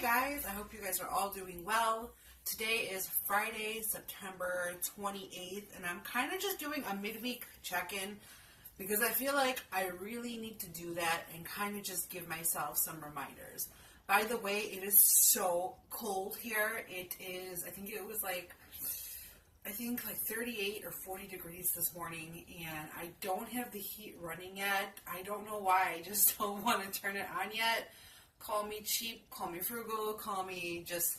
guys, I hope you guys are all doing well. Today is Friday, September 28th, and I'm kind of just doing a midweek check-in because I feel like I really need to do that and kind of just give myself some reminders. By the way, it is so cold here. It is, I think it was like 38 or 40 degrees this morning, and I don't have the heat running yet. I don't know why. I just don't want to turn it on yet. Call me cheap, call me frugal, call me just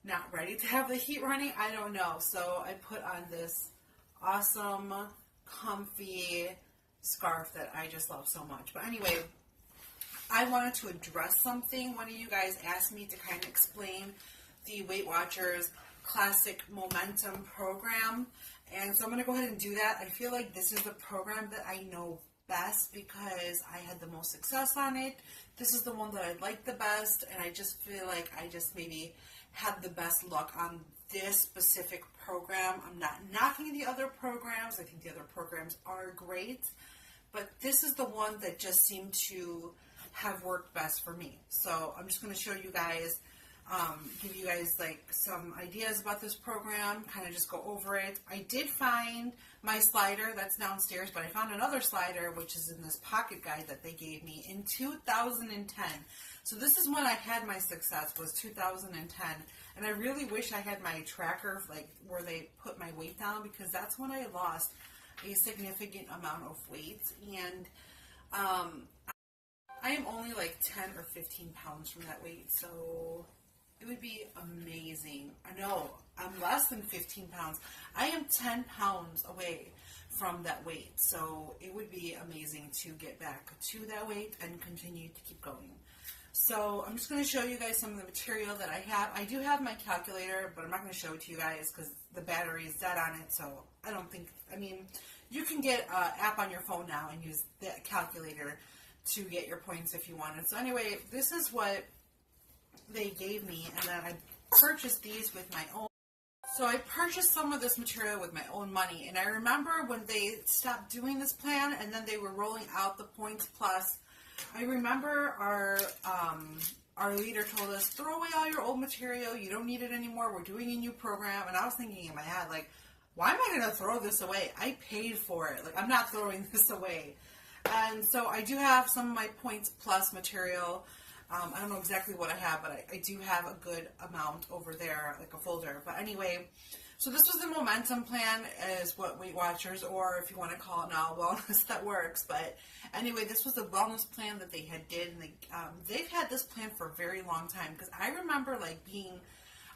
not ready to have the heat running. I don't know. So I put on this awesome, comfy scarf that I just love so much. But anyway, I wanted to address something. One of you guys asked me to kind of explain the Weight Watchers Classic Momentum program. And so I'm going to go ahead and do that. I feel like this is the program that I know best because I had the most success on it. This is the one that I like the best, and I just feel like I just maybe had the best luck on this specific program. I'm not knocking the other programs. I think the other programs are great, but this is the one that just seemed to have worked best for me. So I'm just going to show you guys, give you guys like some ideas about this program, kind of just go over it. I did find my slider that's downstairs, but I found another slider which is in this pocket guide that they gave me in 2010. So this is when I had my success, was 2010, and I really wish I had my tracker like where they put my weight down, because that's when I lost a significant amount of weight, and I am only like 10 or 15 pounds from that weight, so it would be amazing. I know, I'm less than 15 pounds. I am 10 pounds away from that weight, so it would be amazing to get back to that weight and continue to keep going. So I'm just going to show you guys some of the material that I have. I do have my calculator, but I'm not going to show it to you guys because the battery is dead on it, so I don't think, I mean, you can get an app on your phone now and use that calculator to get your points if you wanted. So anyway, this is what they gave me, and then I purchased these with my own. So I purchased some of this material with my own money, and I remember when they stopped doing this plan and then they were rolling out the Points Plus, I remember our leader told us, throw away all your old material, you don't need it anymore, we're doing a new program. And I was thinking in my head, like, why am I going to throw this away? I paid for it. Like, I'm not throwing this away. And so I do have some of my Points Plus material. I don't know exactly what I have, but I do have a good amount over there, like a folder. But anyway, so this was the Momentum Plan, is what Weight Watchers, or if you want to call it now, wellness, that works. But anyway, this was the wellness plan that they had did, and they've had this plan for a very long time, because I remember like being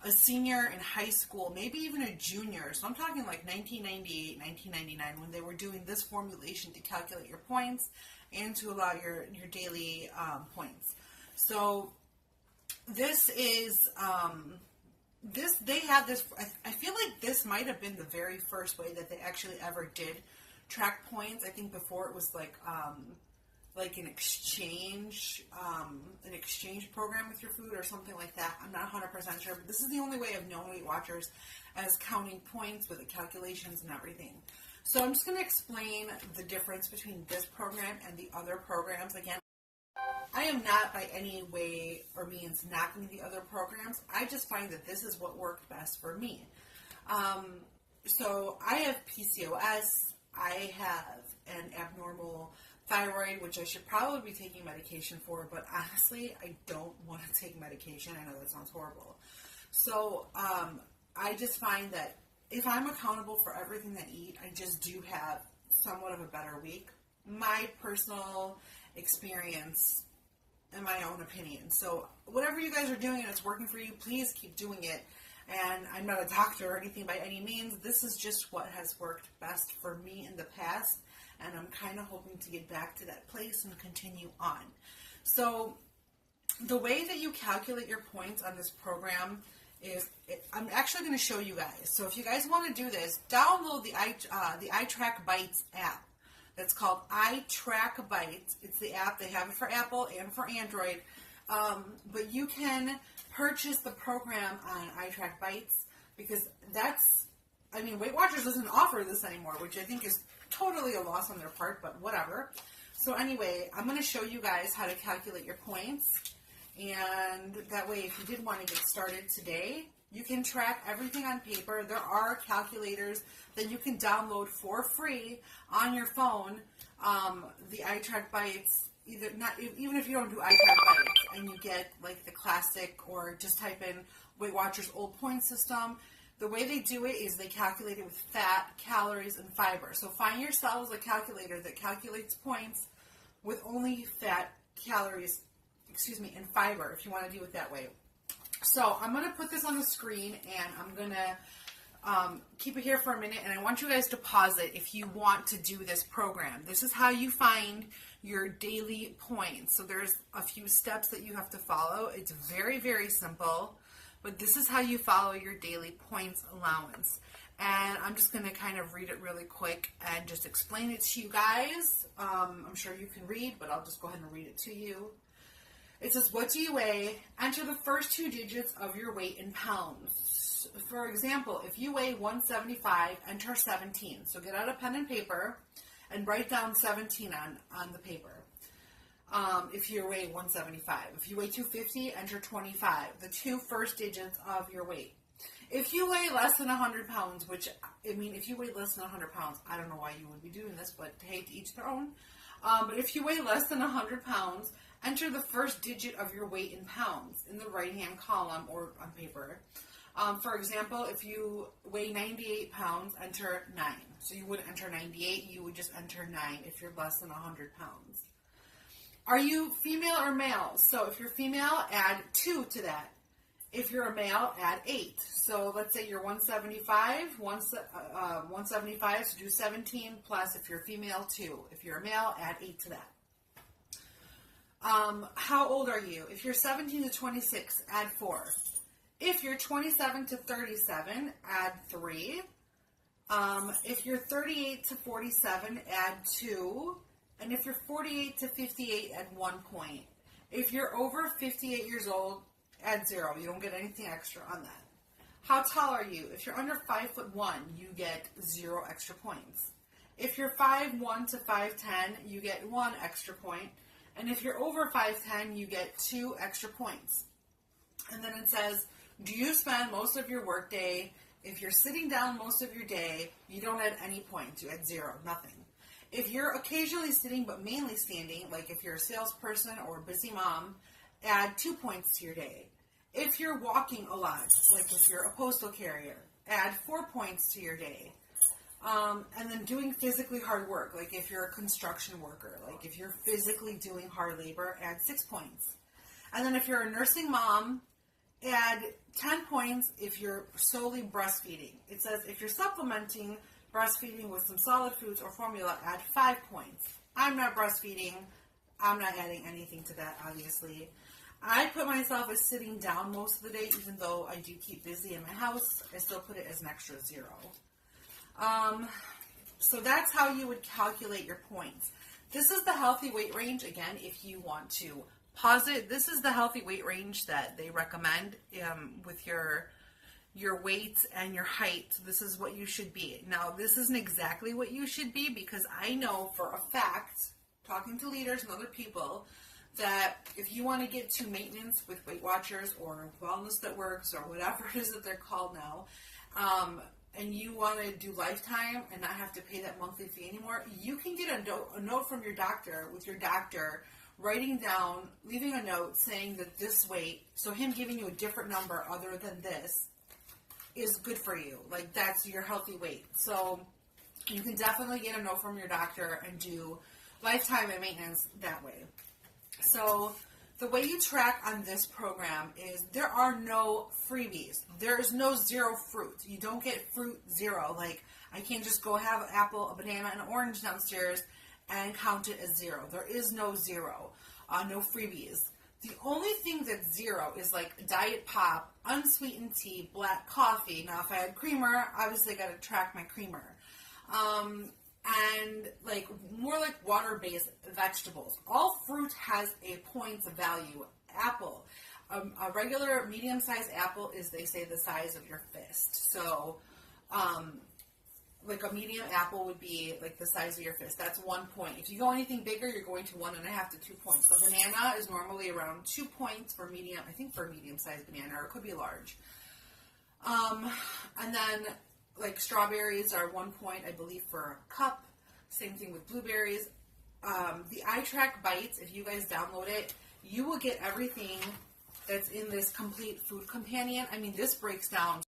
a senior in high school, maybe even a junior, so I'm talking like 1998, 1999, when they were doing this formulation to calculate your points and to allow your daily points. So this is, they had this, I feel like this might have been the very first way that they actually ever did track points. I think before it was like an exchange program with your food or something like that. I'm not 100% sure, but this is the only way I've known Weight Watchers as counting points with the calculations and everything. So I'm just going to explain the difference between this program and the other programs. Again, I am not by any way or means knocking the other programs. I just find that this is what worked best for me. So I have PCOS. I have an abnormal thyroid, which I should probably be taking medication for, but honestly, I don't want to take medication. I know that sounds horrible. So I just find that if I'm accountable for everything that I eat, I just do have somewhat of a better week. My personal experience and my own opinion. So whatever you guys are doing and it's working for you, please keep doing it. And I'm not a doctor or anything by any means. This is just what has worked best for me in the past, and I'm kind of hoping to get back to that place and continue on. So the way that you calculate your points on this program is, I'm actually going to show you guys. So if you guys want to do this, download the iTrackbites app. That's called iTrackbites. It's the app. They have it for Apple and for Android. But you can purchase the program on iTrackbites, because that's, I mean, Weight Watchers doesn't offer this anymore, which I think is totally a loss on their part, but whatever. So anyway, I'm going to show you guys how to calculate your points. And that way, if you did want to get started today, you can track everything on paper. There are calculators that you can download for free on your phone. The iTrackbites, even if you don't do iTrackbites and you get like the classic, or just type in Weight Watchers old point system, the way they do it is they calculate it with fat, calories, and fiber. So find yourselves a calculator that calculates points with only fat, calories, and fiber, if you want to do it that way. So I'm going to put this on the screen, and I'm going to keep it here for a minute, and I want you guys to pause it if you want to do this program. This is how you find your daily points. So there's a few steps that you have to follow. It's very, very simple, but this is how you follow your daily points allowance. And I'm just going to kind of read it really quick and just explain it to you guys. I'm sure you can read, but I'll just go ahead and read it to you. It says, what do you weigh? Enter the first two digits of your weight in pounds. For example, if you weigh 175, enter 17. So get out a pen and paper and write down 17 on the paper. If you weigh 175. If you weigh 250, enter 25. The two first digits of your weight. If you weigh less than 100 pounds, if you weigh less than 100 pounds, I don't know why you would be doing this, but hey, to each their own. But if you weigh less than 100 pounds, enter the first digit of your weight in pounds in the right-hand column or on paper. For example, if you weigh 98 pounds, enter 9. So you wouldn't enter 98, you would just enter 9 if you're less than 100 pounds. Are you female or male? So if you're female, add 2 to that. If you're a male, add 8. So let's say you're 175, 175, so do 17 plus, if you're female, 2. If you're a male, add 8 to that. How old are you? If you're 17 to 26, add 4. If you're 27 to 37, add 3. If you're 38 to 47, add 2. And if you're 48 to 58, add 1 point. If you're over 58 years old, add 0. You don't get anything extra on that. How tall are you? If you're under 5'1", you get 0 extra points. If you're 5'1" to 5'10", you get 1 extra point. And if you're over 5'10", you get 2 extra points. And then it says, do you spend most of your workday? If you're sitting down most of your day, you don't add any points. You add 0, nothing. If you're occasionally sitting but mainly standing, like if you're a salesperson or a busy mom, add 2 points to your day. If you're walking a lot, like if you're a postal carrier, add 4 points to your day. And then doing physically hard work, like if you're a construction worker, like if you're physically doing hard labor, add 6 points. And then if you're a nursing mom, add 10 points if you're solely breastfeeding. It says if you're supplementing breastfeeding with some solid foods or formula, add 5 points. I'm not breastfeeding. I'm not adding anything to that, obviously. I put myself as sitting down most of the day, even though I do keep busy in my house. I still put it as an extra 0. So that's how you would calculate your points. This is the healthy weight range. Again, if you want to pause it, this is the healthy weight range that they recommend with your weight and your height. So this is what you should be. Now, this isn't exactly what you should be, because I know for a fact, talking to leaders and other people, that if you want to get to maintenance with Weight Watchers or Wellness That Works or whatever it is that they're called now, and you want to do lifetime and not have to pay that monthly fee anymore, you can get a note from your doctor, with your doctor writing down, leaving a note saying that this weight, so him giving you a different number other than this, is good for you. Like, that's your healthy weight. So you can definitely get a note from your doctor and do lifetime and maintenance that way. So the way you track on this program is there are no freebies. There is no 0 fruit. You don't get fruit 0. Like, I can't just go have an apple, a banana, and an orange downstairs and count it as 0. There is no 0. No freebies. The only thing that's 0 is like diet pop, unsweetened tea, black coffee. Now, if I had creamer, obviously I got to track my creamer. And like more like water-based vegetables. All fruit has a points value. Apple, a regular medium-sized apple is, they say, the size of your fist. So, like a medium apple would be like the size of your fist. That's 1 point. If you go anything bigger, you're going to 1.5 to 2 points. So banana is normally around 2 points for medium. I think for a medium-sized banana, or it could be large. And then like strawberries are 1 point, I believe, for a cup. Same thing with blueberries. The iTrackbites, if you guys download it, you will get everything that's in this complete food companion. I mean, this breaks down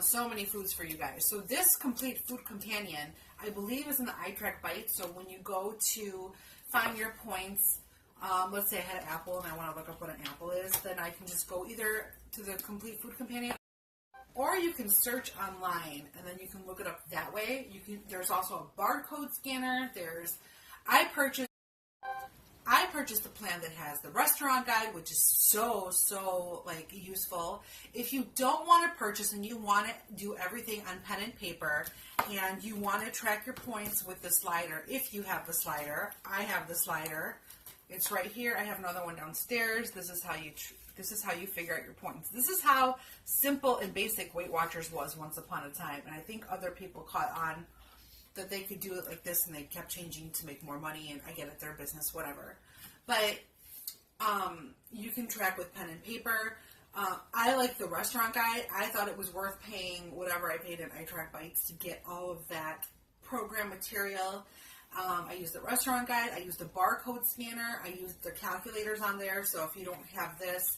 so many foods for you guys. So this complete food companion, I believe, is in the iTrackbites. So when you go to find your points, let's say I had an apple and I want to look up what an apple is, then I can just go either to the complete food companion, or you can search online and then you can look it up that way. There's also a barcode scanner. I purchased a plan that has the restaurant guide, which is so like useful. If you don't want to purchase and you want to do everything on pen and paper, and you want to track your points with the slider, if you have the slider, I have the slider. It's right here. I have another one downstairs. This is how you figure out your points. This is how simple and basic Weight Watchers was once upon a time, and I think other people caught on that they could do it like this, and they kept changing to make more money, and I get it, their business, whatever. But you can track with pen and paper. I like the restaurant guide. I thought it was worth paying whatever I paid in iTrackbites to get all of that program material. I use the restaurant guide. I use the barcode scanner. I use the calculators on there. So if you don't have this,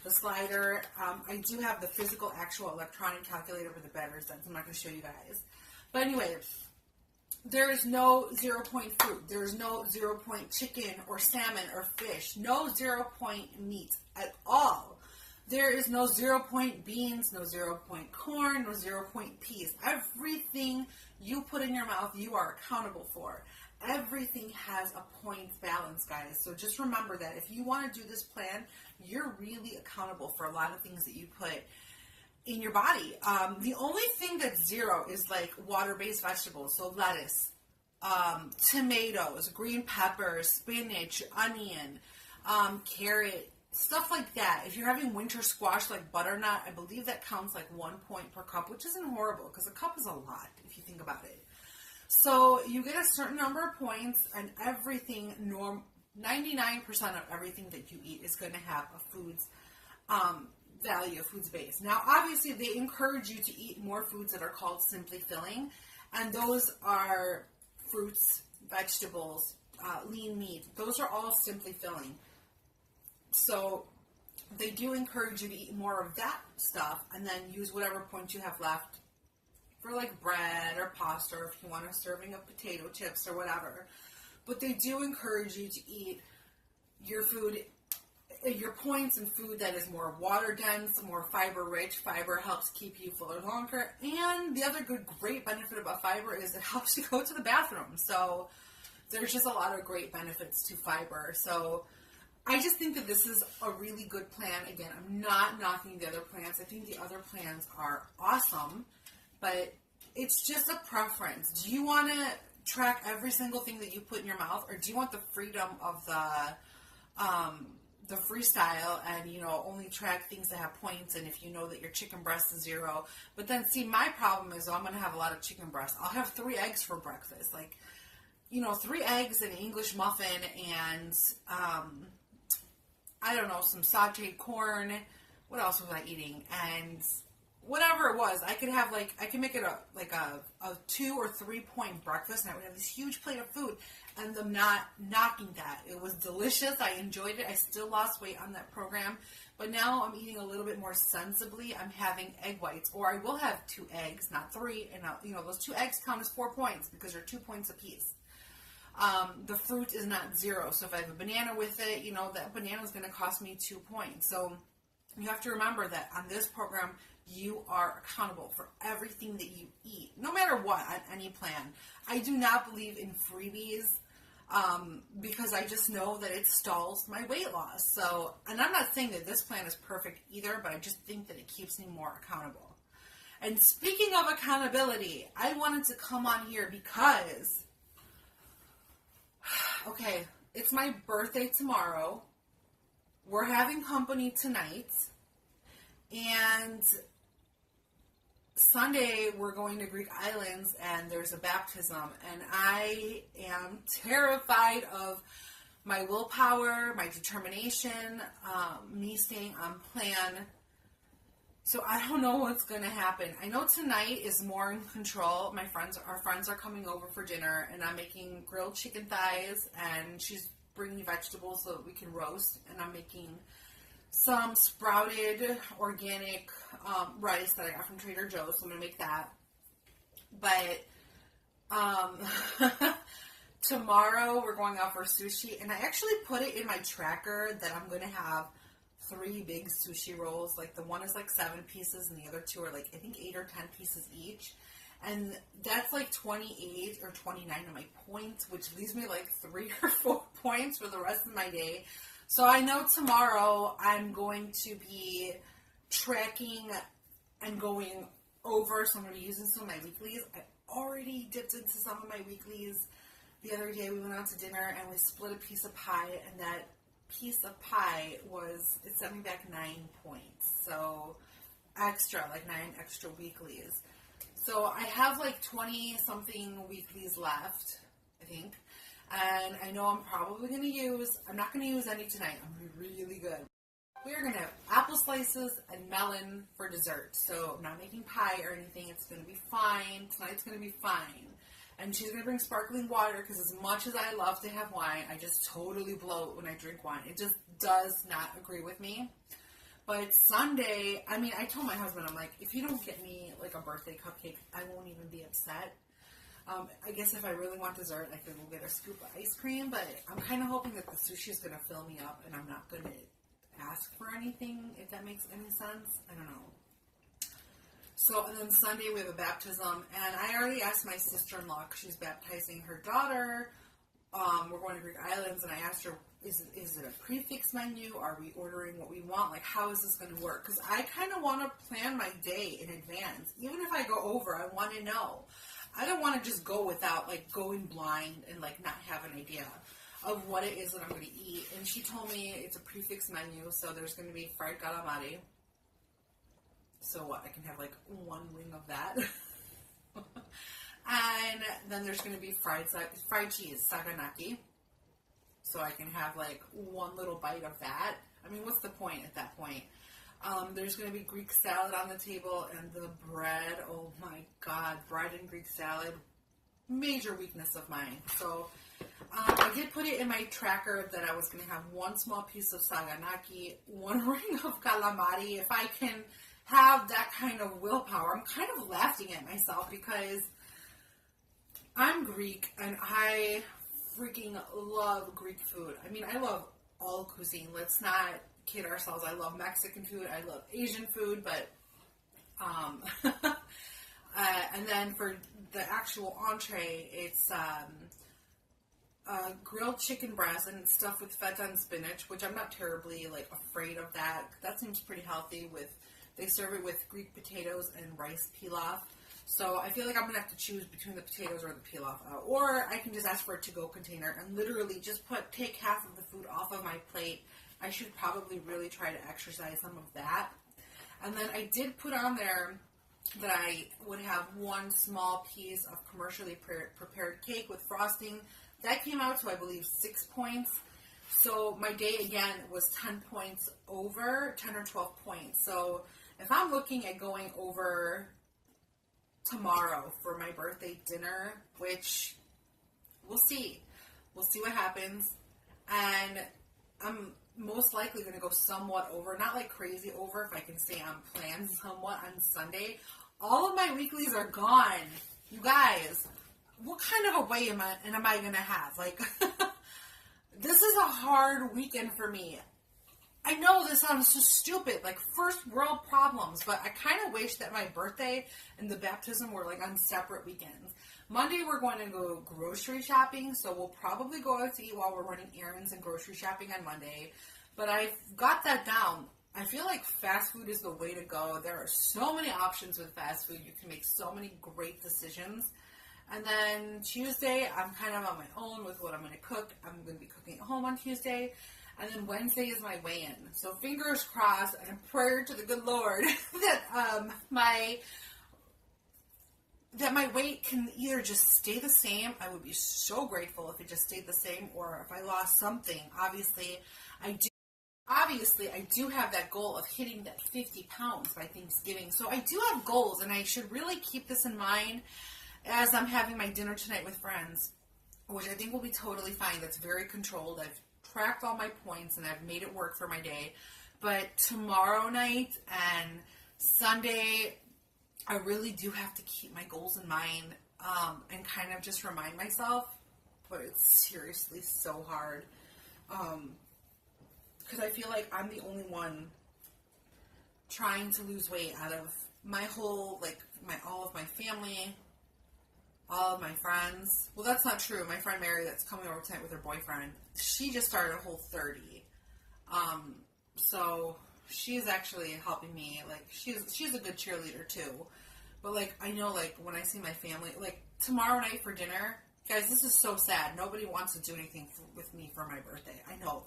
the slider, I do have the physical, actual electronic calculator with the batteries. I'm not going to show you guys. But anyway, there is no 0 point fruit. There is no 0 point chicken or salmon or fish. No 0 point meat at all. There is no 0 point beans, no 0 point corn, no 0 point peas. Everything you put in your mouth, you are accountable for. Everything has a point balance, guys. So just remember that if you want to do this plan, you're really accountable for a lot of things that you put in your body. The only thing that's zero is like water-based vegetables, so lettuce, tomatoes, green peppers, spinach, onion, carrot, stuff like that. If you're having winter squash like butternut, I believe that counts like 1 point per cup, which isn't horrible because a cup is a lot if you think about it. So you get a certain number of points, and everything, 99% of everything that you eat is going to have a food's value, foods base. Now, obviously, they encourage you to eat more foods that are called simply filling, and those are fruits, vegetables, lean meat. Those are all simply filling. So they do encourage you to eat more of that stuff, and then use whatever points you have left for like bread or pasta, or if you want a serving of potato chips or whatever. But they do encourage you to eat your food, your points in food that is more water dense, more fiber rich. Fiber helps keep you fuller longer. And the other great benefit about fiber is it helps you go to the bathroom. So there's just a lot of great benefits to fiber. So I just think that this is a really good plan. Again, I'm not knocking the other plans. I think the other plans are awesome, but it's just a preference. Do you want to track every single thing that you put in your mouth, or do you want the freedom of the freestyle and, you know, only track things that have points, and if you know that your chicken breast is 0? But then, see, my problem is I'm going to have a lot of chicken breast. I'll have 3 eggs for breakfast. Like, you know, 3 eggs, an English muffin, and, I don't know, some sauteed corn. What else was I eating? And whatever it was, I could have I could make it a 2 or 3 point breakfast, and I would have this huge plate of food, and I'm not knocking that. It was delicious. I enjoyed it. I still lost weight on that program, but now I'm eating a little bit more sensibly. I'm having egg whites, or I will have 2 eggs, not 3, and you know, those 2 eggs count as 4 points because they're 2 points apiece. The fruit is not 0, so if I have a banana with it, you know, that banana is going to cost me 2 points. So you have to remember that on this program, you are accountable for everything that you eat, no matter what, on any plan. I do not believe in freebies, because I just know that it stalls my weight loss. So, and I'm not saying that this plan is perfect either, but I just think that it keeps me more accountable. And speaking of accountability, I wanted to come on here because, okay, it's my birthday tomorrow. We're having company tonight. And Sunday, we're going to Greek islands, and there's a baptism, and I am terrified of my willpower, my determination, me staying on plan. So I don't know what's going to happen. I know tonight is more in control. Our friends are coming over for dinner, and I'm making grilled chicken thighs, and she's bringing vegetables so that we can roast, and I'm making some sprouted organic rice that I got from Trader Joe's, so I'm going to make that. But tomorrow we're going out for sushi, and I actually put it in my tracker that I'm going to have 3 big sushi rolls. Like, the one is like 7 pieces, and the other 2 are like, I think 8 or 10 pieces each. And that's like 28 or 29 of my points, which leaves me like 3 or 4 points for the rest of my day. So I know tomorrow I'm going to be tracking and going over, so I'm going to be using some of my weeklies. I already dipped into some of my weeklies. The other day we went out to dinner and we split a piece of pie, and that piece of pie it sent me back 9 points. So like 9 extra weeklies. So I have like 20 something weeklies left, I think. And I know I'm probably going to I'm not going to use any tonight. I'm going to be really good. We are going to have apple slices and melon for dessert. So I'm not making pie or anything. It's going to be fine. Tonight's going to be fine. And she's going to bring sparkling water, because as much as I love to have wine, I just totally bloat when I drink wine. It just does not agree with me. But Sunday, I told my husband, I'm like, if you don't get me like a birthday cupcake, I won't even be upset. I guess if I really want dessert, I could go get a scoop of ice cream, but I'm kind of hoping that the sushi is going to fill me up and I'm not going to ask for anything, if that makes any sense. I don't know. So, and then Sunday we have a baptism, and I already asked my sister-in-law, because she's baptizing her daughter. We're going to Greek islands, and I asked her, is it a prefix menu? Are we ordering what we want? Like, how is this going to work? Because I kind of want to plan my day in advance. Even if I go over, I want to know. I don't want to just go without, like, going blind and, like, not have an idea of what it is that I'm going to eat. And she told me it's a prefix menu, so there's going to be fried calamari. So what, I can have, like, 1 wing of that. And then there's going to be fried cheese, saganaki. So I can have, like, 1 little bite of that. What's the point at that point? There's going to be Greek salad on the table, and the bread, oh my god, bread and Greek salad, major weakness of mine. So I did put it in my tracker that I was going to have 1 small piece of saganaki, 1 ring of calamari. If I can have that kind of willpower, I'm kind of laughing at myself, because I'm Greek, and I freaking love Greek food. I love all cuisine. Let's not kid ourselves. I love Mexican food. I love Asian food, but and then for the actual entree, it's grilled chicken breast and stuffed with feta and spinach, which I'm not terribly like afraid of that. That seems pretty healthy. They serve it with Greek potatoes and rice pilaf. So I feel like I'm going to have to choose between the potatoes or the pilaf. Or I can just ask for a to-go container and literally just take half of the food off of my plate. I should probably really try to exercise some of that. And then I did put on there that I would have 1 small piece of commercially prepared cake with frosting. That came out to, I believe, 6 points. So my day, again, was 10 points over, 10 or 12 points. So if I'm looking at going over tomorrow for my birthday dinner, which we'll see. We'll see what happens. And I'm most likely going to go somewhat over, not like crazy over, if I can stay on plan somewhat on Sunday. All of my weeklies are gone. You guys, what kind of a way am I going to have? Like, this is a hard weekend for me. I know this sounds so stupid, like first world problems, but I kind of wish that my birthday and the baptism were like on separate weekends. Monday we're going to go grocery shopping, so we'll probably go out to eat while we're running errands and grocery shopping on Monday. But I've got that down. I feel like fast food is the way to go. There are so many options with fast food. You can make so many great decisions. And then Tuesday, I'm kind of on my own with what I'm going to cook. I'm going to be cooking at home on Tuesday. And then Wednesday is my weigh-in. So fingers crossed and a prayer to the good Lord that my that my weight can either just stay the same. I would be so grateful if it just stayed the same, or if I lost something. I do have that goal of hitting that 50 pounds by Thanksgiving. So I do have goals, and I should really keep this in mind as I'm having my dinner tonight with friends, which I think will be totally fine. That's very controlled. I've tracked all my points, and I've made it work for my day. But tomorrow night and Sunday, I really do have to keep my goals in mind, and kind of just remind myself, but it's seriously so hard. Because I feel like I'm the only one trying to lose weight out of my whole, all of my family, all of my friends. Well, that's not true. My friend Mary that's coming over tonight with her boyfriend, she just started a whole 30. So she's actually helping me. Like, she's a good cheerleader too. But, I know, when I see my family, tomorrow night for dinner, guys, this is so sad. Nobody wants to do anything with me for my birthday. I know,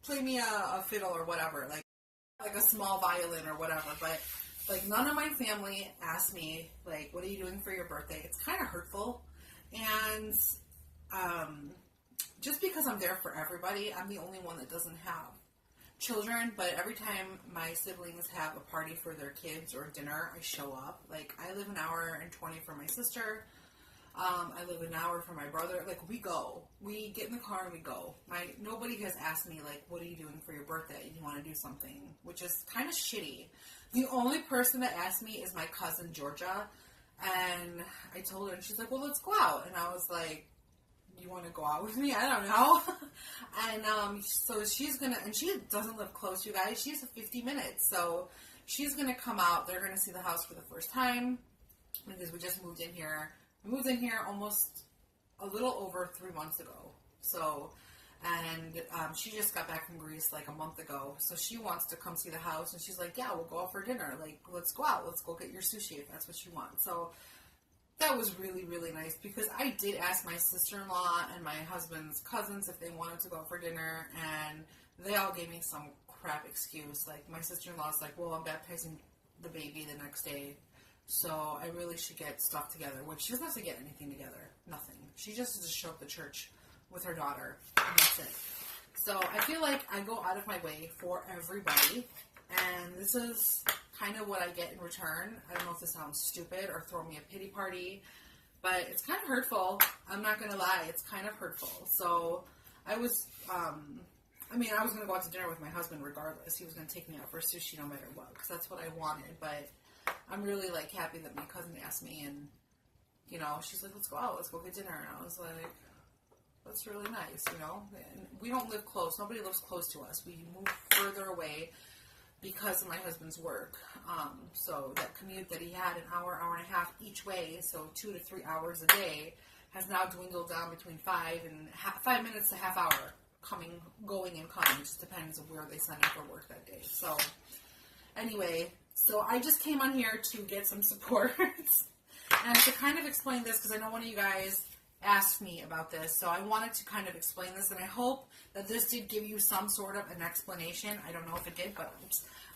play me a fiddle or whatever, like a small violin or whatever, but, none of my family asked me, what are you doing for your birthday? It's kind of hurtful, and, just because I'm there for everybody, I'm the only one that doesn't have children, but every time my siblings have a party for their kids or dinner, I show up. I live an hour and 20 from my sister. I live an hour from my brother. We go. We get in the car and we go. Nobody has asked me, what are you doing for your birthday? Do you want to do something? Which is kind of shitty. The only person that asked me is my cousin, Georgia. And I told her, and she's like, well, let's go out. And I was like, you want to go out with me? I don't know. And so she's going to, and she doesn't live close, you guys. She's 50 minutes. So she's going to come out. They're going to see the house for the first time because we just moved in here. We moved in here almost a little over 3 months ago. So, and she just got back from Greece a month ago. So she wants to come see the house. And she's like, yeah, we'll go out for dinner. Let's go out. Let's go get your sushi if that's what you want. So that was really, really nice because I did ask my sister-in-law and my husband's cousins if they wanted to go out for dinner. And they all gave me some crap excuse. My sister-in-law's like, well, I'm baptizing the baby the next day. So I really should get stuff together, which she doesn't have to get anything together. Nothing. She just has to show up to church with her daughter, and that's it. So I feel like I go out of my way for everybody, and this is kind of what I get in return. I don't know if this sounds stupid or throw me a pity party, but it's kind of hurtful. I'm not going to lie. It's kind of hurtful. So I was, I was going to go out to dinner with my husband regardless. He was going to take me out for sushi no matter what, because that's what I wanted, but I'm really, happy that my cousin asked me, and, she's like, let's go out, let's go get dinner, and I was like, that's really nice, and we don't live close, nobody lives close to us, we moved further away because of my husband's work, so that commute that he had an hour, hour and a half each way, so 2 to 3 hours a day, has now dwindled down between 5 minutes to half hour, going and coming, it just depends on where they send him for work that day, so, anyway, so I just came on here to get some support and to kind of explain this because I know one of you guys asked me about this. So I wanted to kind of explain this, and I hope that this did give you some sort of an explanation. I don't know if it did, but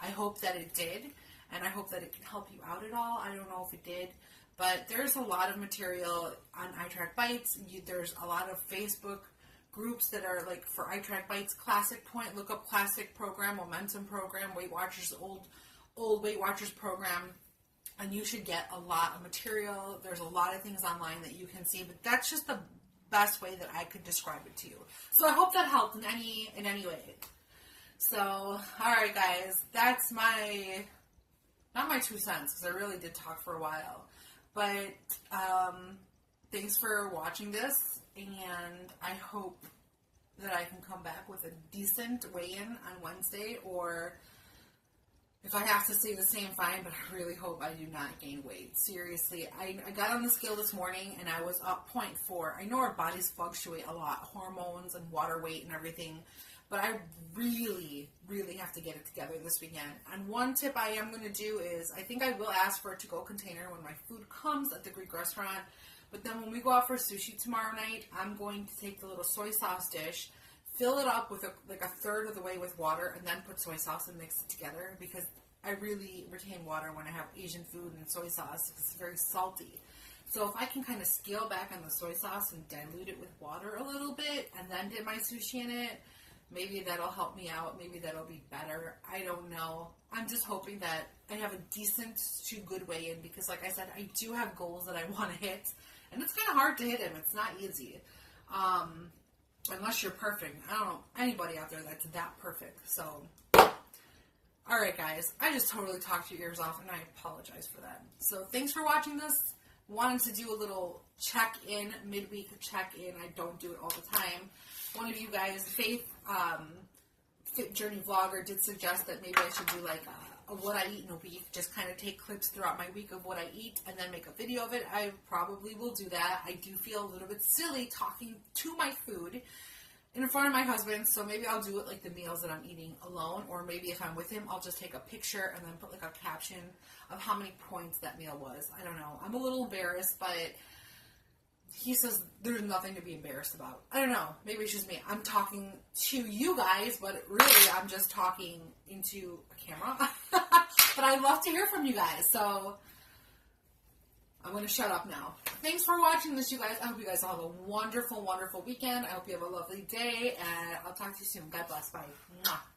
I hope that it did, and I hope that it can help you out at all. I don't know if it did, but there's a lot of material on iTrackbites. There's a lot of Facebook groups that are for iTrackbites Classic Point. Look up Classic Program, Momentum Program, Weight Watchers, old Weight Watchers program, and you should get a lot of material. There's a lot of things online that you can see, but that's just the best way that I could describe it to you. So I hope that helped in any way. So, alright guys, that's not my 2 cents, because I really did talk for a while, but thanks for watching this, and I hope that I can come back with a decent weigh-in on Wednesday, or if I have to stay the same, fine, but I really hope I do not gain weight. Seriously, I got on the scale this morning, and I was up 0.4. I know our bodies fluctuate a lot, hormones and water weight and everything, but I really, really have to get it together this weekend. And one tip I am going to do is, I think I will ask for a to-go container when my food comes at the Greek restaurant, but then when we go out for sushi tomorrow night, I'm going to take the little soy sauce dish, fill it up with a third of the way with water, and then put soy sauce and mix it together, because I really retain water when I have Asian food and soy sauce because it's very salty. So if I can kind of scale back on the soy sauce and dilute it with water a little bit and then dip my sushi in it, maybe that'll help me out. Maybe that'll be better. I don't know. I'm just hoping that I have a decent to good way in because, like I said, I do have goals that I want to hit. And it's kind of hard to hit them. It's not easy. Unless you're perfect. I don't know anybody out there that's that perfect. So, alright guys. I just totally talked your ears off and I apologize for that. So, thanks for watching this. Wanted to do a little check-in, midweek check-in. I don't do it all the time. One of you guys, Faith, Fit Journey Vlogger, did suggest that maybe I should do like a what I eat in a week. Just kind of take clips throughout my week of what I eat and then make a video of it. I probably will do that. I do feel a little bit silly talking to my food in front of my husband, so maybe I'll do it like the meals that I'm eating alone, or maybe if I'm with him, I'll just take a picture and then put like a caption of how many points that meal was. I don't know. I'm a little embarrassed, but he says there's nothing to be embarrassed about. I don't know. Maybe it's just me. I'm talking to you guys, but really I'm just talking into a camera. But I'd love to hear from you guys, so I'm going to shut up now. Thanks for watching this, you guys. I hope you guys all have a wonderful, wonderful weekend. I hope you have a lovely day, and I'll talk to you soon. God bless. Bye. Mwah.